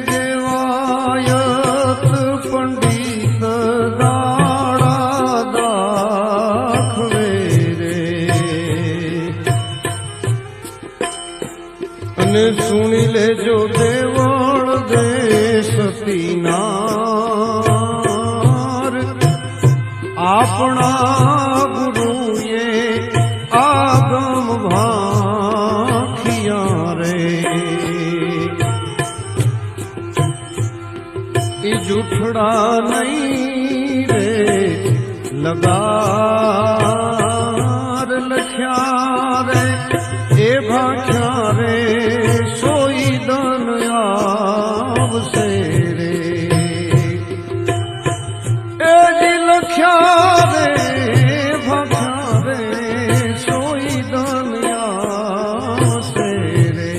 દેવાયત પંડિત દાડા દાખવે રે, અને સુણી લેજો દેવળ દેશ તીનાર, આપણા ગુરુએ આગમ ભાખિયા રે, એ જૂઠડા નહીં રે લગાર લખ્યા રે, એ ભાખ્યા રે સોઈ દન આવશે રે, એ જી લખ્યા રે ભાખ્યા રે સોઈ દન આવશે રે।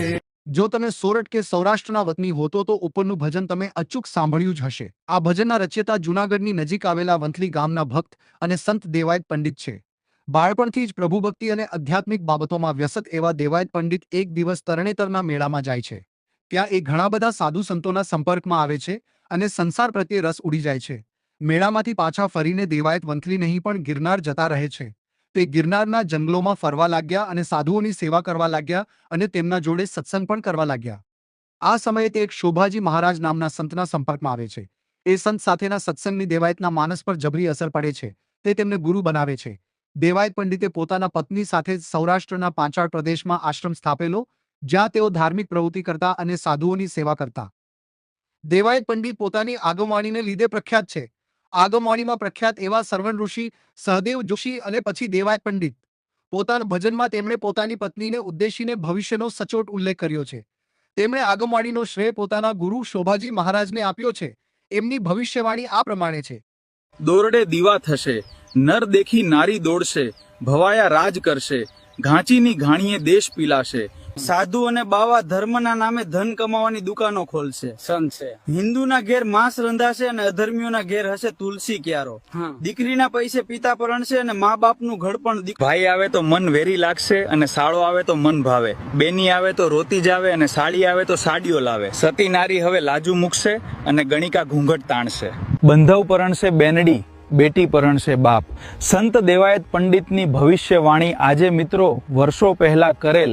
જો તમે સોરઠ કે સૌરાષ્ટ્રના વતની હોતો તો ઉપરનું ભજન તમે અચૂક સાંભળ્યું જ હશે। આ ભજનના રચયિતા જૂનાગઢની નજીક આવેલા વંથલી ગામના ભક્ત અને સંત દેવાયત પંડિત છે। બાળપણથી જ પ્રભુ ભક્તિ અને આધ્યાત્મિક બાબતોમાં વ્યસત એવા દેવાયત પંડિત એક દિવસ તરણેતરના મેળામાં જાય છે। ત્યાં એ ઘણા બધા સાધુ સંતોના સંપર્કમાં આવે છે અને સંસાર પ્રત્યે રસ ઉડી જાય છે। મેળામાંથી પાછા ફરીને દેવાયત વંથલી નહીં પણ ગિરનાર જતા રહે છે। તે ગિરનારના જંગલોમાં ફરવા લાગ્યા અને સાધુઓની સેવા કરવા લાગ્યા અને તેમના જોડે સત્સંગ પણ કરવા લાગ્યા। આ સમયે તે એક શોભાજી મહારાજ નામના સંતના સંપર્કમાં આવે છે। એ સંત સાથેના સત્સંગની દેવાયતના માનસ પર જબરી અસર પડે છે। તે તેમને ગુરુ બનાવે છે। દેવાયત પંડિતે પોતાના પત્ની સાથે સૌરાષ્ટ્રના પાંચાળ પ્રદેશમાં આશ્રમ સ્થાપેલો, જ્યાં તેઓ ધાર્મિક પ્રવૃત્તિ કરતા અને સાધુઓની સેવા કરતા। દેવાયત પંડિત પોતાની આગમવાણીને લીધે પ્રખ્યાત છે। આગમવાણીમાં પ્રખ્યાત એવા સરવણ ઋષિ, સહદેવ જોશી અને પછી દેવાયત પંડિત પોતાના ભજનમાં તેમણે પોતાની પત્નીને ઉદ્દેશીને ભવિષ્યનો સચોટ ઉલ્લેખ કર્યો છે। તેમણે આગમવાણીનો શ્રેય પોતાના ગુરુ શોભાજી મહારાજને આપ્યો છે। એમની ભવિષ્યવાણી આ પ્રમાણે છે। દોરડે દીવા થશે, નર દેખી નારી દોડશે, ભવાયા રાજ કરશે, ઘાંચીની ઘાણીએ દેશ પીલાશે। સાધુ અને બાવા ધર્મના નામે ધન કમાવાની દુકાનો ખોલશે। સંત છે હિન્દુના ઘેર માંસ રંધાશે અને અધર્મીઓના ઘેર હશે તુલસી ક્યારો। દીકરીના પૈસે પિતા પરણશે અને મા બાપનું ઘડપણ। ભાઈ આવે તો મન વેરી લાગશે અને સાળો આવે તો મન ભાવે। બેની આવે તો રોતી જાવે અને સાડી આવે તો સાડીઓ લાવે। સતી નારી હવે લાજુ મૂકશે અને ગણિકા ઘૂંઘટ તાણશે। બંધવ પરણશે બેનડી, બેટી પરણશે બાપ। સંત દેવાયત પંડિતની ભવિષ્યવાણી આજે મિત્રો વર્ષો પહેલા કરેલ